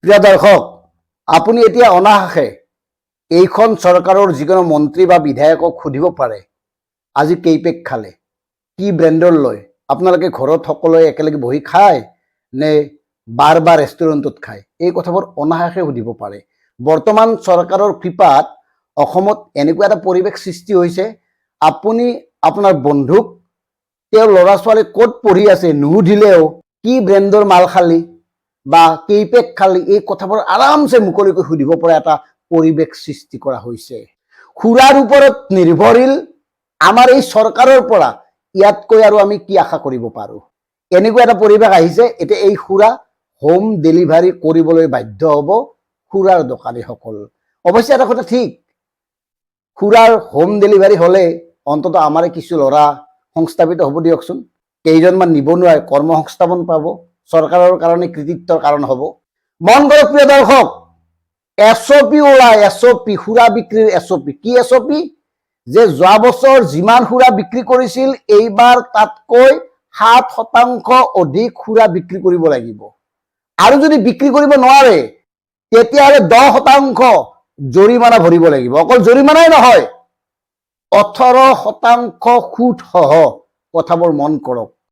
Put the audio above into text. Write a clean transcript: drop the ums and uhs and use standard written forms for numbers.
প্ৰিয় দৰ্শক, আপুনি এতিয়া অনাহাসে এইখন চৰকাৰৰ যিকোনো মন্ত্ৰী বা বিধায়কক সুধিব পাৰে আজি কেইপেক খালে, কি ব্ৰেণ্ডৰ লয়, আপোনালোকে ঘৰত সকলোৱে একেলগে বহি খায় নে বাৰ বা ৰেষ্টুৰেণ্টত খায়, এই কথাবোৰ অনাহাসে সুধিব পাৰে। বৰ্তমান চৰকাৰৰ কৃপাত অসমত এনেকুৱা এটা পৰিৱেশ সৃষ্টি হৈছে, আপুনি আপোনাৰ বন্ধুক তেওঁৰ ল'ৰা ছোৱালী ক'ত পঢ়ি আছে নুসুধিলেও কি ব্ৰেণ্ডৰ মাল খালি বা কেইপেক খালি এই কথাবোৰ আৰামছে মুকলিকৈ সুধিব পৰা এটা পৰিৱেশ সৃষ্টি কৰা হৈছে। সুৰাৰ ওপৰত নিৰ্ভৰশীল আমাৰ এই চৰকাৰৰ পৰা ইয়াতকৈ আৰু আমি কি আশা কৰিব পাৰোঁ? এনেকুৱা এটা পৰিৱেশ আহিছে, এতিয়া এই সুৰা হোম ডেলিভাৰী কৰিবলৈ বাধ্য হ'ব সুৰাৰ দোকানীসকল। অৱশ্যে এটা কথা ঠিক, সুৰাৰ হোম ডেলিভাৰী হ'লে অন্তত আমাৰে কিছু ল'ৰা সংস্থাপিত হ'ব দিয়কচোন, কেইজনমান নিবনুৱাই কৰ্মসংস্থাপন পাব, চৰকাৰৰ কাৰণে কৃতিত্বৰ কাৰণ হ'ব। মন কৰক প্ৰিয় দৰ্শক, SOP ওলাই, SOP সুৰা বিক্ৰীৰ SOP। কি SOP? যে যোৱা বছৰ যিমান সুৰা বিক্ৰী কৰিছিল এইবাৰ তাতকৈ 7% অধিক সুৰা বিক্ৰী কৰিব লাগিব, আৰু যদি বিক্ৰী কৰিব নোৱাৰে তেতিয়াহ'লে 10% জৰিমনা ভৰিব লাগিব। অকল জৰিমনাই নহয়, 18% সুদ সহ। কথাবোৰ মন কৰক।